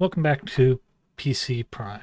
Welcome back to PC Prime.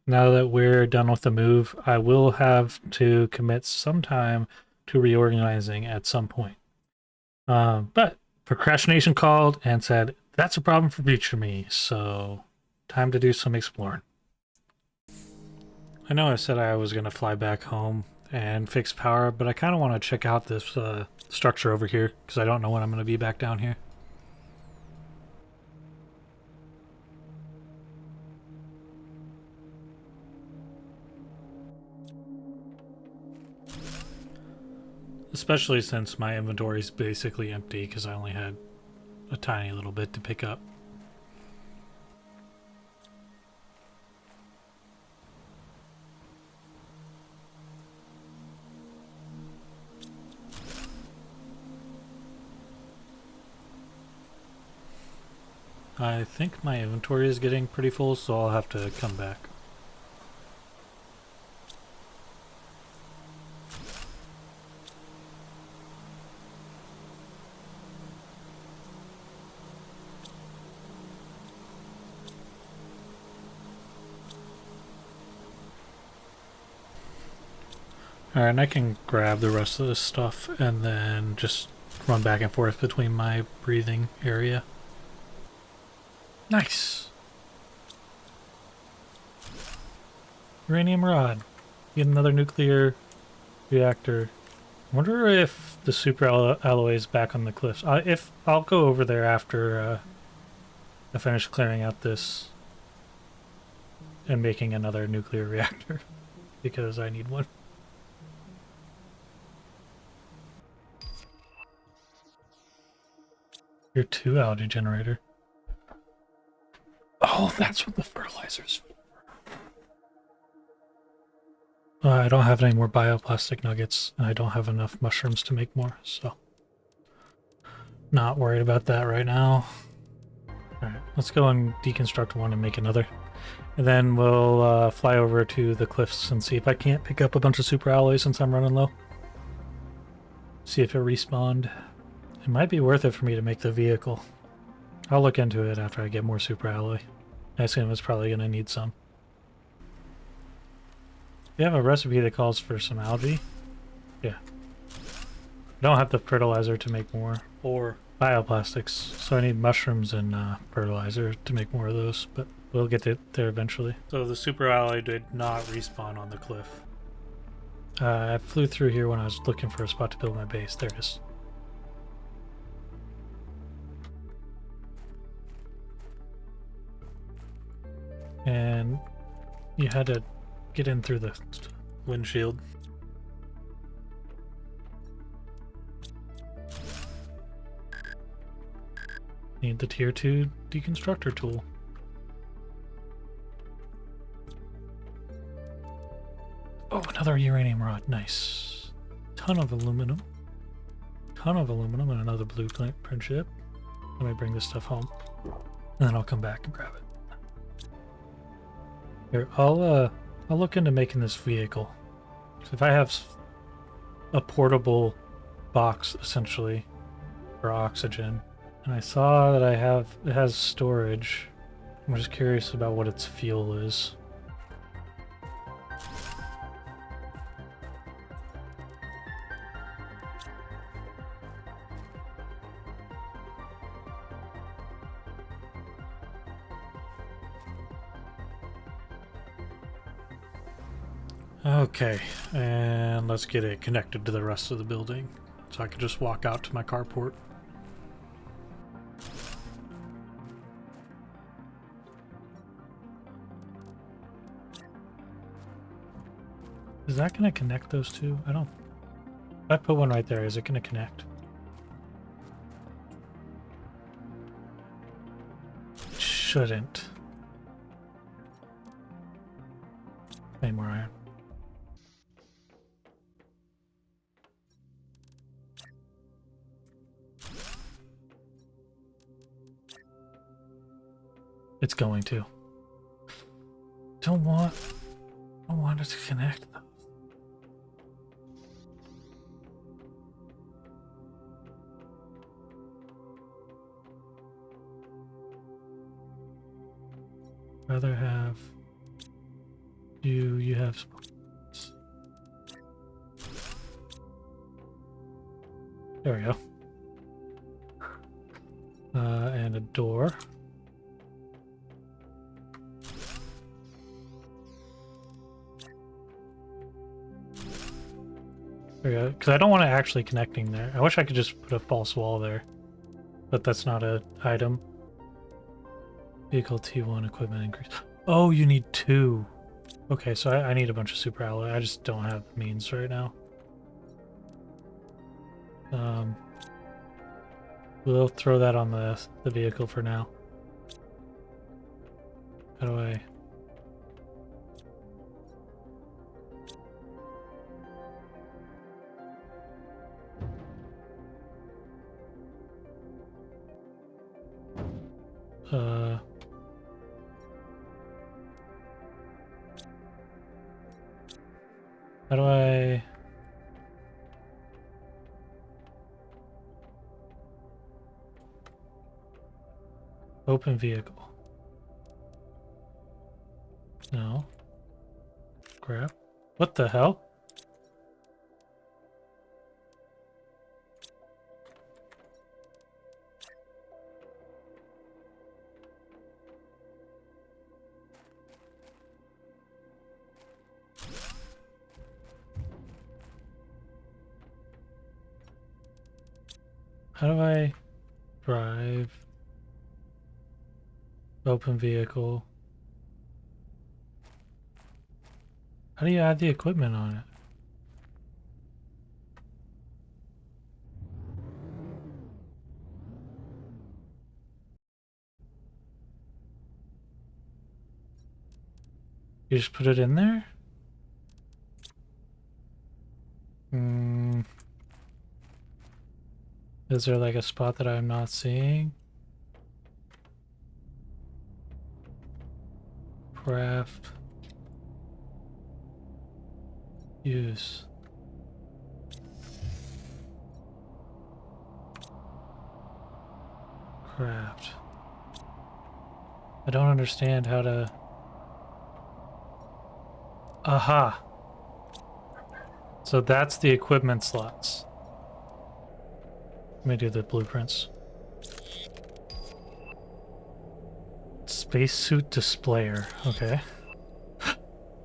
Now that we're done with the move, I will have to commit some time to reorganizing at some point. But procrastination called and said, that's a problem for future me, so time to do some exploring. I know I said I was going to fly back home and fix power, but I kind of want to check out this structure over here because I don't know when I'm going to be back down here. Especially since my inventory is basically empty because I only had a tiny little bit to pick up. I think my inventory is getting pretty full, so I'll have to come back. Alright, and I can grab the rest of this stuff and then just run back and forth between my breathing area. Nice! Uranium rod. Get another nuclear reactor. I wonder if the super alloy is back on the cliffs. If I'll go over there after I finish clearing out this and making another nuclear reactor because I need one. Tier 2 algae generator. Oh, that's what the fertilizer's for. I don't have any more bioplastic nuggets, and I don't have enough mushrooms to make more, so not worried about that right now. Alright, let's go and deconstruct one and make another. And then we'll fly over to the cliffs and see if I can't pick up a bunch of super alloys since I'm running low. See if it respawned. It might be worth it for me to make the vehicle. I'll look into it after I get more super alloy. I assume it's probably going to need some. You have a recipe that calls for some algae? Yeah. I don't have the fertilizer to make more, or bioplastics, so I need mushrooms and fertilizer to make more of those, but we'll get there eventually. So the super alloy did not respawn on the cliff. I flew through here when I was looking for a spot to build my base. There it is. And you had to get in through the windshield. Need the tier 2 deconstructor tool. Oh, another uranium rod. Nice. Ton of aluminum. Ton of aluminum and another blueprint chip. Let me bring this stuff home. And then I'll come back and grab it. Here, I'll look into making this vehicle. So if I have a portable box, essentially, for oxygen, and I saw that it has storage. I'm just curious about what its fuel is. Okay, and let's get it connected to the rest of the building so I can just walk out to my carport. Is that going to connect those two? I don't... If I put one right there, is it going to connect? It shouldn't. Any more iron? It's going to. Don't want it to connect though. Rather have you have spots. There we go. And a door. There we go. Because I don't want it actually connecting there. I wish I could just put a false wall there. But that's not an item. Vehicle T1 equipment increase. Oh, you need 2. Okay, so I need a bunch of super alloy. I just don't have the means right now. We'll throw that on the vehicle for now. How do I... How do I... Open vehicle. No. Crap. What the hell? How do I drive? Open vehicle. How do you add the equipment on it? You just put it in there? Is there like a spot that I'm not seeing? Craft. Use. Craft. I don't understand how to... Aha! So that's the equipment slots. Let me do the blueprints. Spacesuit displayer. Okay.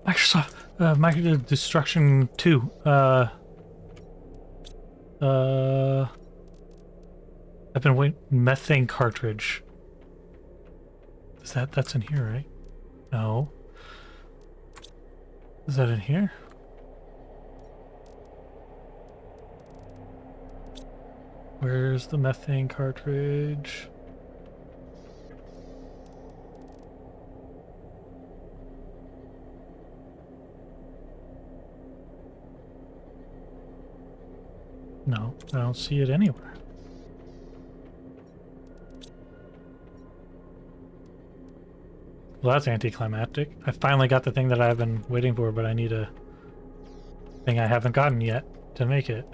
Microsoft. Micro Destruction 2. I've been waiting. Methane cartridge. Is that's in here, right? No. Is that in here? Where's the methane cartridge? No, I don't see it anywhere. Well, that's anticlimactic. I finally got the thing that I've been waiting for, but I need a thing I haven't gotten yet to make it.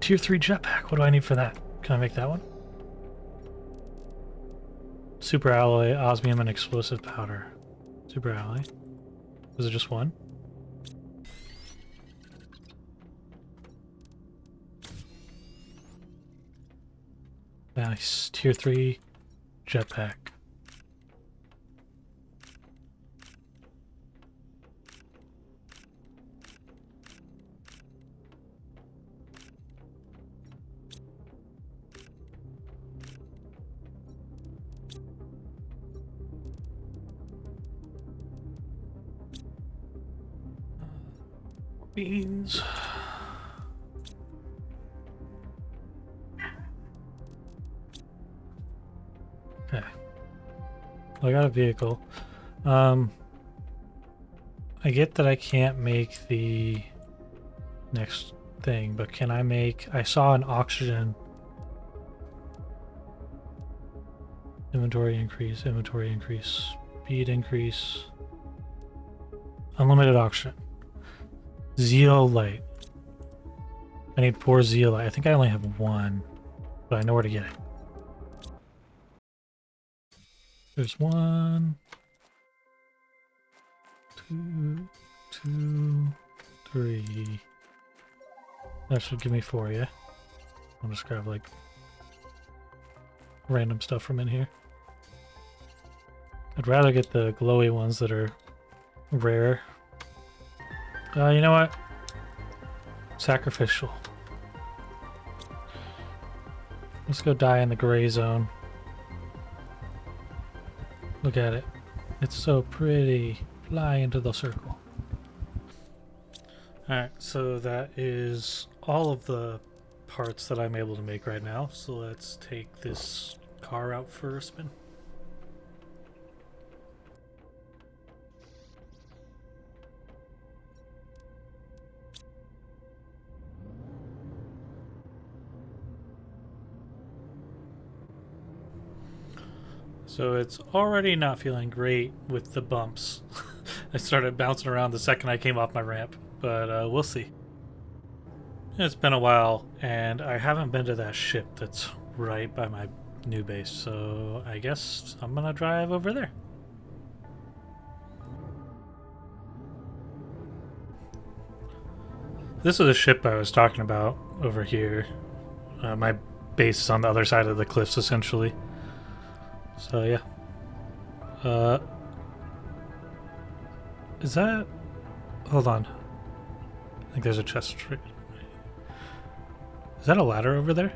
Tier 3 jetpack. What do I need for that? Can I make that one? Super alloy, osmium, and explosive powder. Super alloy. Was it just one? Nice. Tier 3 jetpack. Beans. Okay. Well, I got a vehicle. I get that I can't make the next thing, but can I make... I saw an oxygen. Inventory increase, speed increase. Unlimited oxygen. Zeolite. I need 4 zeolite. I think I only have 1, but I know where to get it. There's 1, 2, 2, 3. That should give me 4, yeah? I'll just grab like random stuff from in here. I'd rather get the glowy ones that are rare. You know what? Sacrificial. Let's go die in the gray zone. Look at it. It's so pretty. Fly into the circle. Alright, so that is all of the parts that I'm able to make right now. So let's take this car out for a spin. So it's already not feeling great with the bumps. I started bouncing around the second I came off my ramp, but we'll see. It's been a while, and I haven't been to that ship that's right by my new base, so I guess I'm gonna drive over there. This is the ship I was talking about over here. My base is on the other side of the cliffs, essentially. So yeah. Is that... Hold on. I think there's a chest. Is that a ladder over there?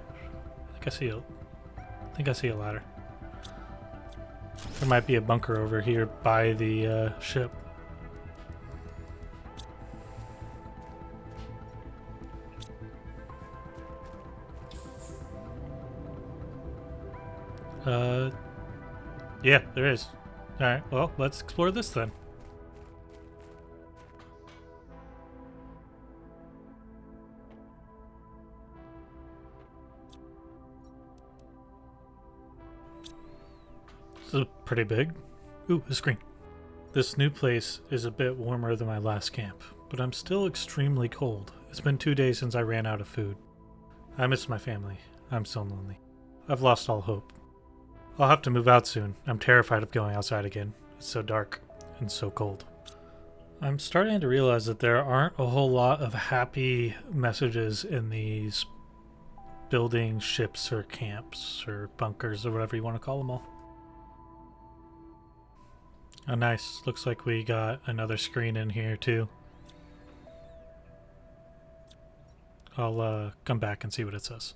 I think I see a ladder. There might be a bunker over here by the ship. Yeah, there is. Alright, well, let's explore this then. This is pretty big. Ooh, a screen. This new place is a bit warmer than my last camp, but I'm still extremely cold. It's been 2 days since I ran out of food. I miss my family. I'm so lonely. I've lost all hope. I'll have to move out soon. I'm terrified of going outside again. It's so dark and so cold. I'm starting to realize that there aren't a whole lot of happy messages in these building ships or camps or bunkers or whatever you want to call them all. Oh, nice. Looks like we got another screen in here too. I'll come back and see what it says.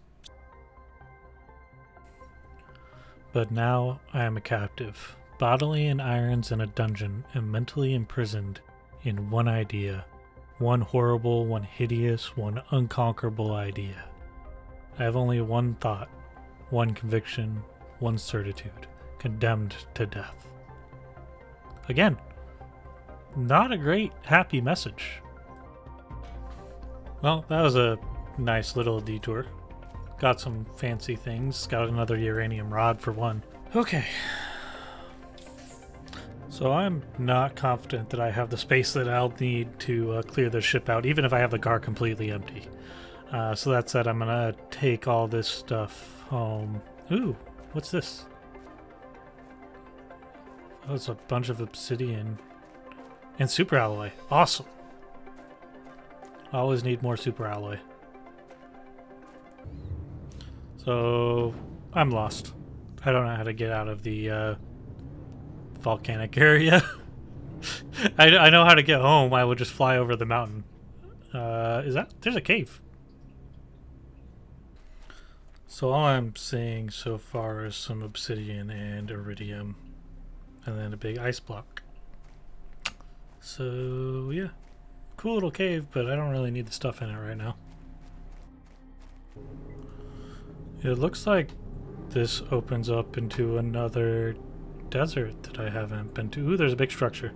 But now I am a captive, bodily in irons in a dungeon and mentally imprisoned in one idea. One horrible, one hideous, one unconquerable idea. I have only one thought, one conviction, one certitude, condemned to death. Again, not a great happy message. Well, that was a nice little detour. Got some fancy things. Got another uranium rod for one. Okay. So I'm not confident that I have the space that I'll need to clear this ship out, even if I have the car completely empty. So that said, I'm gonna take all this stuff home. Ooh, what's this? Oh, it's a bunch of obsidian and super alloy. Awesome. I always need more super alloy. So I'm lost. I don't know how to get out of the volcanic area. I know how to get home. I would just fly over the mountain. There's a cave. So all I'm seeing so far is some obsidian and iridium, and then a big ice block. So yeah, cool little cave, but I don't really need the stuff in it right now. It looks like this opens up into another desert that I haven't been to. Ooh, there's a big structure.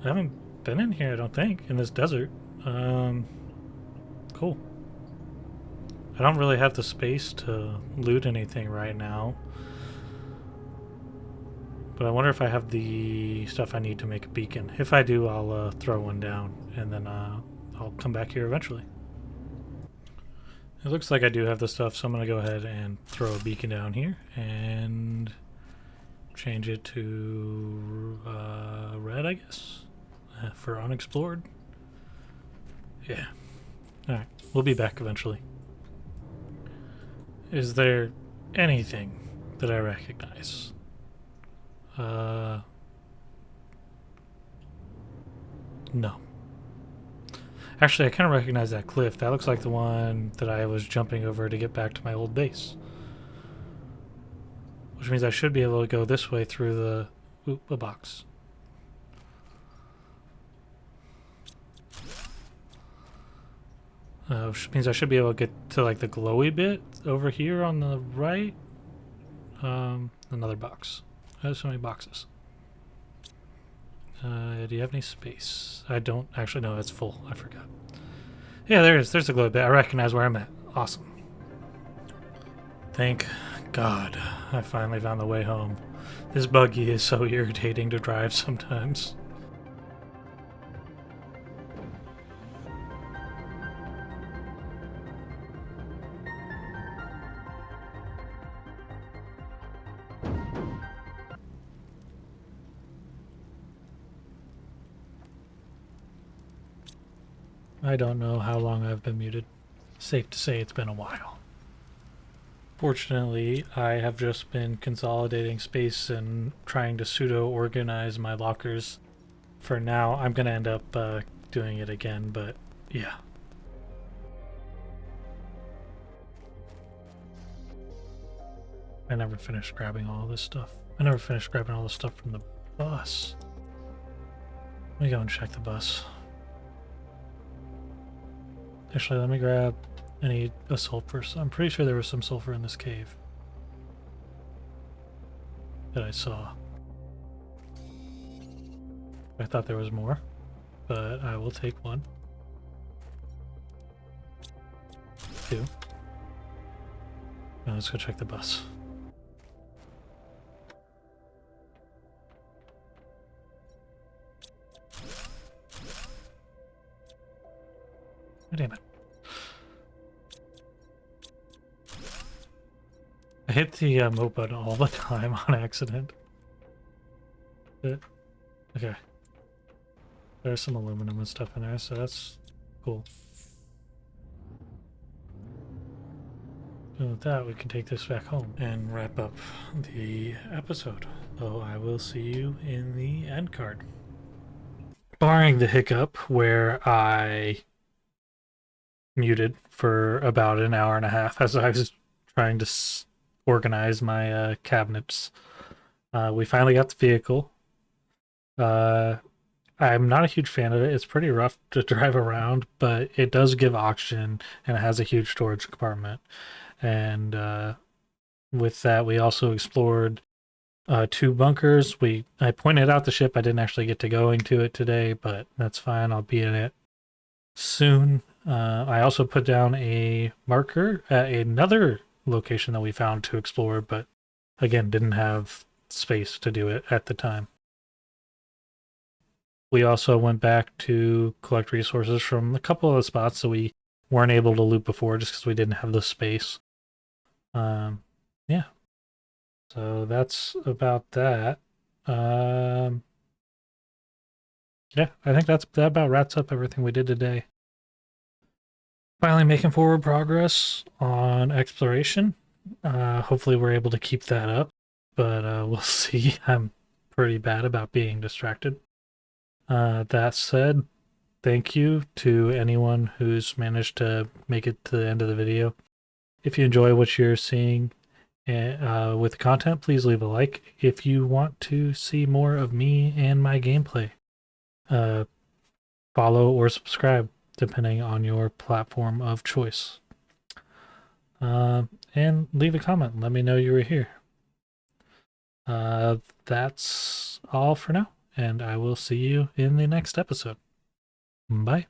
I haven't been in here, I don't think, in this desert. Cool. I don't really have the space to loot anything right now. But I wonder if I have the stuff I need to make a beacon. If I do, I'll throw one down, and then I'll come back here eventually. It looks like I do have the stuff, so I'm going to go ahead and throw a beacon down here. And change it to red, I guess, for unexplored. Yeah. Alright, we'll be back eventually. Is there anything that I recognize? No. Actually, I kind of recognize that cliff. That looks like the one that I was jumping over to get back to my old base. Which means I should be able to go this way through the... Oop, a box. Which means I should be able to get to like the glowy bit over here on the right. Another box. There's so many boxes. Do you have any space? I don't actually know. It's full. I forgot. Yeah, there it is. There's the glowy bit. I recognize where I'm at. Awesome. Thank God I finally found the way home. This buggy is so irritating to drive sometimes. I don't know how long I've been muted. Safe to say it's been a while. Fortunately, I have just been consolidating space and trying to pseudo-organize my lockers. For now, I'm going to end up doing it again, but yeah. I never finished grabbing all this stuff. I never finished grabbing all the stuff from the bus. Let me go and check the bus. Actually, let me grab... I need a sulfur. I'm pretty sure there was some sulfur in this cave that I saw. I thought there was more, but I will take one. 2. Now let's go check the bus. Oh, damn it. I hit the mode button all the time on accident. Okay. There's some aluminum and stuff in there, so that's cool. And with that, we can take this back home and wrap up the episode. So I will see you in the end card. Barring the hiccup where I muted for about an hour and a half as I was trying to organize my cabinets. We finally got the vehicle. I'm not a huge fan of it. It's pretty rough to drive around, but it does give oxygen and it has a huge storage compartment. And with that, we also explored 2 bunkers. I pointed out the ship. I didn't actually get to go into it today, but that's fine. I'll be in it soon. I also put down a marker at another location that we found to explore, but again, didn't have space to do it at the time. We also went back to collect resources from a couple of the spots that we weren't able to loot before just because we didn't have the space. Yeah. So that's about that. Yeah, I think that about wraps up everything we did today. Finally making forward progress on exploration. Hopefully we're able to keep that up, but we'll see. I'm pretty bad about being distracted. That said, thank you to anyone who's managed to make it to the end of the video. If you enjoy what you're seeing with the content, please leave a like. If you want to see more of me and my gameplay, follow or subscribe depending on your platform of choice. And leave a comment. Let me know you were here. That's all for now, and I will see you in the next episode. Bye.